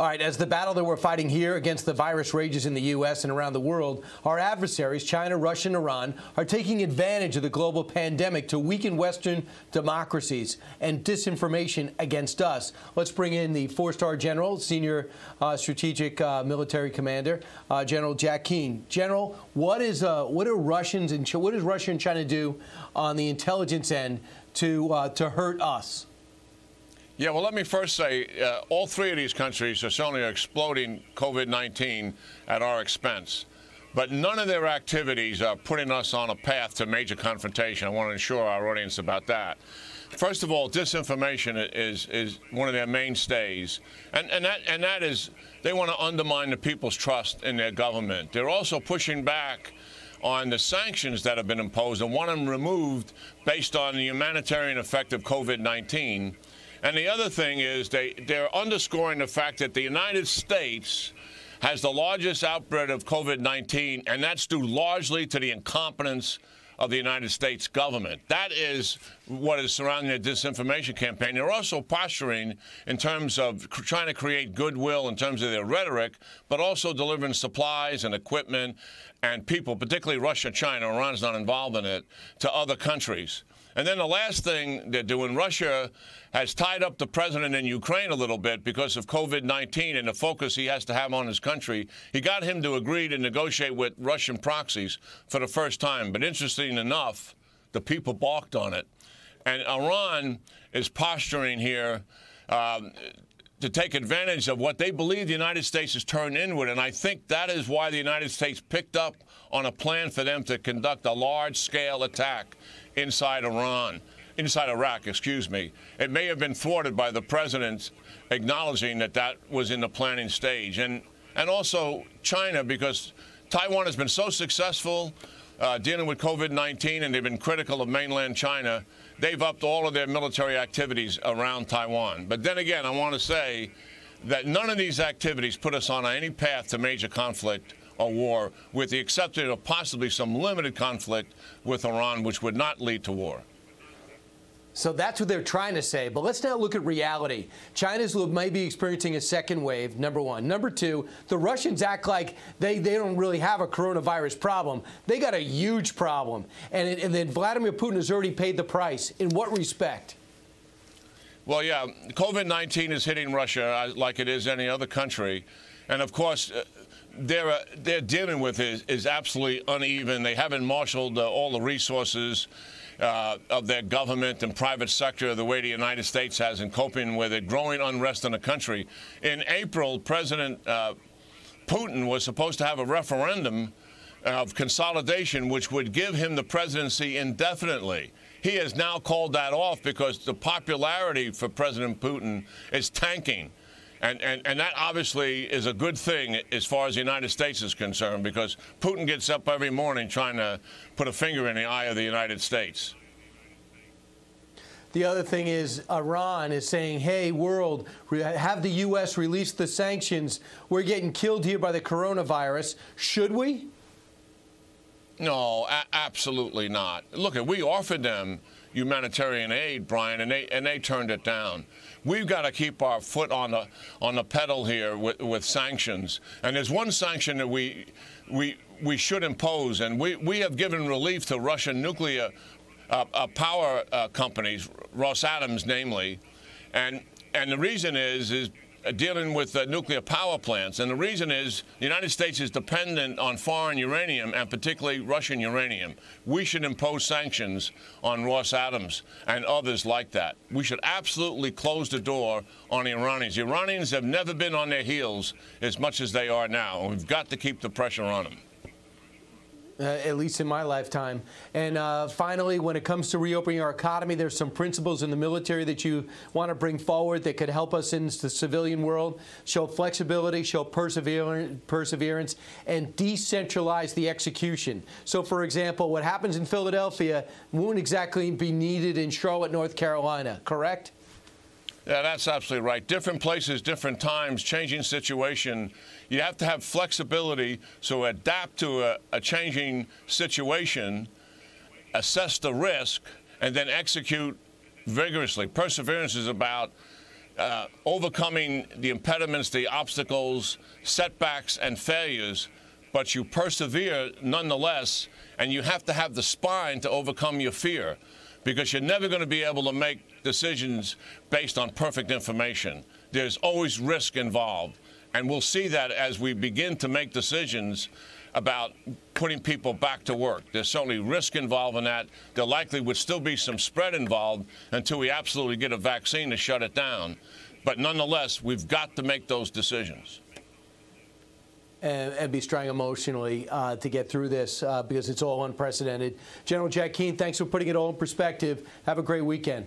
All right, as the battle that we're fighting here against the virus rages in the U.S. and around the world, our adversaries, China, Russia, and Iran, are taking advantage of the global pandemic to weaken Western democracies and disinformation against us. Let's bring in the four-star general, senior strategic military commander, General Jack Keane. General, what is Russia and China do on the intelligence end to hurt us? Yeah, well, let me first say all three of these countries are certainly exploding COVID-19 at our expense. But none of their activities are putting us on a path to major confrontation. I want to assure our audience about that. First of all, disinformation is one of their mainstays. And that is, they want to undermine the people's trust in their government. They're also pushing back on the sanctions that have been imposed and want them removed based on the humanitarian effect of COVID-19. And the other thing is they're underscoring the fact that the United States has the largest outbreak of COVID-19, and that's due largely to the incompetence of the United States government. That is what is surrounding the disinformation campaign. They're also posturing in terms of trying to create goodwill in terms of their rhetoric, but also delivering supplies and equipment and people, particularly Russia, China, Iran's not involved in it, to other countries. And then the last thing they're doing, Russia has tied up the president in Ukraine a little bit because of COVID-19 and the focus he has to have on his country. He got him to agree to negotiate with Russian proxies for the first time. But interesting enough, the people balked on it. And Iran is posturing here to take advantage of what they believe the United States has turned inward. And I think that is why the United States picked up on a plan for them to conduct a large-scale attack inside Iraq, excuse me. It may have been thwarted by the president acknowledging that that was in the planning stage. And also China, because Taiwan has been so successful dealing with COVID-19, and they've been critical of mainland China, they've upped all of their military activities around Taiwan. But then again, I want to say that none of these activities put us on any path to major conflict or war, with the exception of possibly some limited conflict with Iran, which would not lead to war. So that's what they're trying to say. But let's now look at reality. China's might be experiencing a second wave, number one. Number two, the Russians act like they don't really have a coronavirus problem. They got a huge problem. And then Vladimir Putin has already paid the price. In what respect? Well, yeah, COVID-19 is hitting Russia like it is any other country. And, of course, they're dealing with is absolutely uneven. They haven't marshaled all the resources of their government and private sector the way the United States has in coping with it, growing unrest in the country. In April, President Putin was supposed to have a referendum of consolidation, which would give him the presidency indefinitely. He has now called that off because the popularity for President Putin is tanking. And that obviously is a good thing as far as the United States is concerned, because Putin gets up every morning trying to put a finger in the eye of the United States. The other thing is Iran is saying, hey, world, have the U.S. release the sanctions. We're getting killed here by the coronavirus. Should we? No, absolutely not. Look, we offered them humanitarian aid, Brian, and they turned it down. We've got to keep our foot on the pedal here with sanctions. And there's one sanction that we should impose, and we have given relief to Russian nuclear power companies, Rosatoms namely, and the reason is dealing with nuclear power plants. And the reason is the United States is dependent on foreign uranium, and particularly Russian uranium. We should impose sanctions on Rosatoms and others like that. We should absolutely close the door on the Iranians. The Iranians have never been on their heels as much as they are now, and we've got to keep the pressure on them. At least in my lifetime. And finally, when it comes to reopening our economy, there's some principles in the military that you want to bring forward that could help us in the civilian world, show flexibility, show perseverance, and decentralize the execution. So, for example, what happens in Philadelphia won't exactly be needed in Charlotte, North Carolina, correct? Yeah, that's absolutely right. Different places, different times, changing situation. You have to have flexibility, so adapt to a changing situation, assess the risk, and then execute vigorously. Perseverance is about overcoming the impediments, the obstacles, setbacks, and failures, but you persevere nonetheless, and you have to have the spine to overcome your fear, because you're never going to be able to make decisions based on perfect information. There's always risk involved, and we'll see that as we begin to make decisions about putting people back to work. There's certainly risk involved in that. There likely would still be some spread involved until we absolutely get a vaccine to shut it down. But nonetheless, we've got to make those decisions. And be strong emotionally to get through this because it's all unprecedented. General Jack Keane, thanks for putting it all in perspective. Have a great weekend.